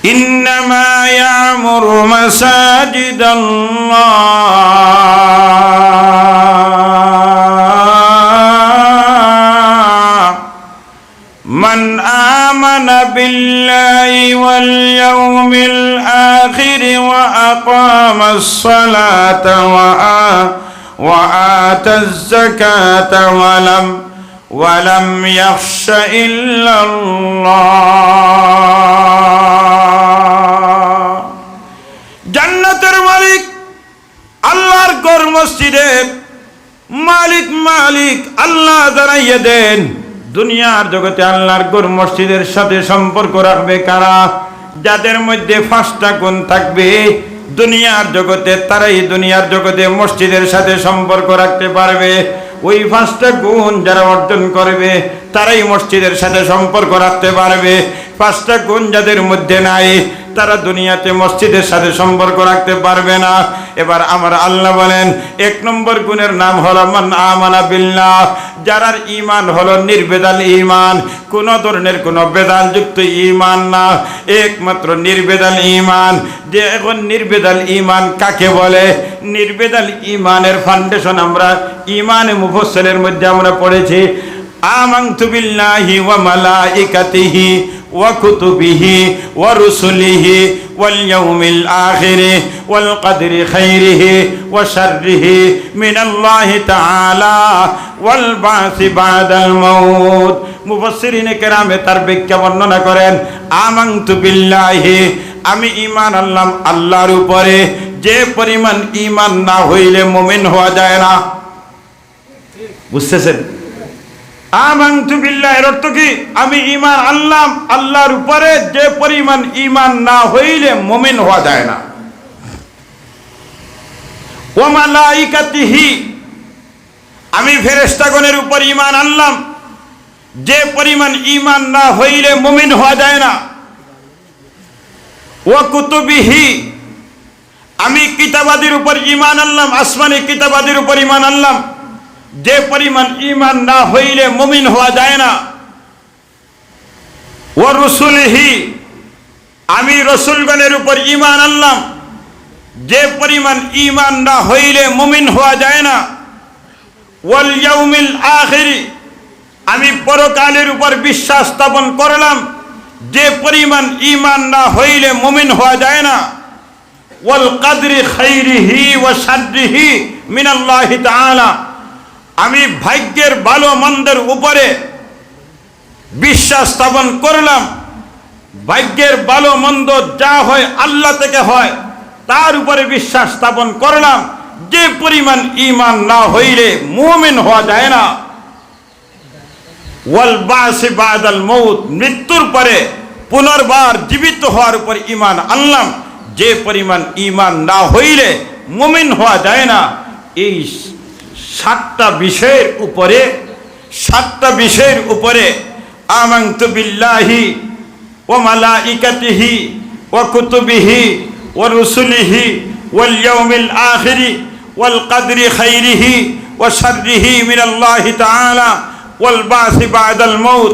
إنما يعمر مساجد الله من آمن بالله واليوم الآخر وأقام الصلاة وآتى الزكاة ولم يخش إلا الله জান্নাতের মালিক আল্লাহর ঘর মসজিদে মালিক আল্লাহ জানাইয়া দেন। দুনিয়ার জগতে আল্লাহর ঘর মসজিদের সাথে সম্পর্ক রাখবে কারা? যাদের মধ্যে 5টা গুণ থাকবে দুনিয়ার জগতে, তারাই দুনিয়ার জগতে মসজিদের সাথে সম্পর্ক রাখতে পারবে। ওই 5টা গুণ যারা অর্জন করবে তারাই মসজিদের সাথে সম্পর্ক রাখতে পারবে। 5টা গুণ যাদের মধ্যে নাই তারা দুনিয়াতে মসজিদের সাথে সম্পর্ক রাখতে পারবে না। এবার আমার আল্লাহ বলেন 1 নম্বর গুণের নাম হলো মান আমানা বিল্লাহ, যার ঈমান হলো নির্বেদাল ঈমান, কোন ধরনের কোন বেদালযুক্ত ঈমান না, একমাত্র নির্বেদাল ঈমান। যে এখন নির্বেদাল ঈমান কাকে বলে? নির্বেদাল ঈমানের ফাউন্ডেশন আমরা ঈমানে মুফাসসালের মধ্যে আমরা পড়েছি, আমানতু বিল্লাহি ওয়া মালাইকাতিহি ওয়া কুতুবিহি ওয়া রুসুলিহি ওয়াল ইয়াউমিল আখিরি ওয়াল কদরি খাইরিহি ওয়া শাররিহি মিনাল্লাহি তাআলা ওয়াল বাসি বাদাল মাউত। মুফাসসিরিনে কেরামে তার ব্যাখ্যা বর্ণনা করেন, আমানতু বিল্লাহি, আমি ঈমান আনলাম আল্লাহর উপরে। যে পরিমাণ ঈমান না হইলে মুমিন হওয়া যায় না। বুঝতেছেন? আমানতু বিল্লাহ এর অর্থ কি? আমি ঈমান আনলাম আল্লাহর উপরে, যে পরিমাণ ঈমান না হইলে মুমিন হওয়া যায় না। ওয়া মালাইকাতিহি, আমি ফেরেশতাগণের উপর ঈমান আনলাম, যে পরিমাণ ঈমান না হইলে মুমিন হওয়া যায় না। ওয়া কুতুবিহি, আমি কিতাবাদির উপর ঈমান আনলাম, আসমানি কিতাবাদির উপর ঈমান আনলাম, যে পরিমাণ ঈমান না হইলে মুমিন হওয়া যায় না। ওয়া রুসুলিহি, আমি রাসূলগণের উপর ঈমান আনলাম, যে পরিমাণ ঈমান না হইলে মুমিন হওয়া যায় না। ওয়াল ইয়াউমিল আখিরি, আমি পরকালের উপর বিশ্বাস স্থাপন করলাম, যে পরিমাণ ঈমান না হইলে মুমিন হওয়া যায় না। ওয়াল কদরি খাইরিহি ওয়া শাররিহি মিনাল্লাহি তাআলা, আমি ভাগ্যের ভালো মন্দের উপরে বিশ্বাস স্থাপন করলাম, ভাগ্যের ভালো মন্দ যা হয় আল্লাহ থেকে হয়, তার উপরে বিশ্বাস স্থাপন করলাম, যে পরিমাণ ঈমান না হইলে মুমিন হওয়া যায় না। ওয়াল বাসি বাদাল মাউত, মৃত্যুর পরে পুনর্বার জীবিত হওয়ার উপর ঈমান আনলাম, যে পরিমাণ ঈমান না হইলে মুমিন হওয়া যায় না। এই 7টা বিষয়ের উপরে আমানতু বিল্লাহি ওয়া মালাইকাতিহি ওয়া কুতুবিহি ওয়া রুসুলিহি ওয়াল ইয়াউমিল আখিরি ওয়াল কদরি খাইরিহি ওয়া শাররিহি মিনাল্লাহি তাআলা ওয়াল বাসি বাদাল মাউত।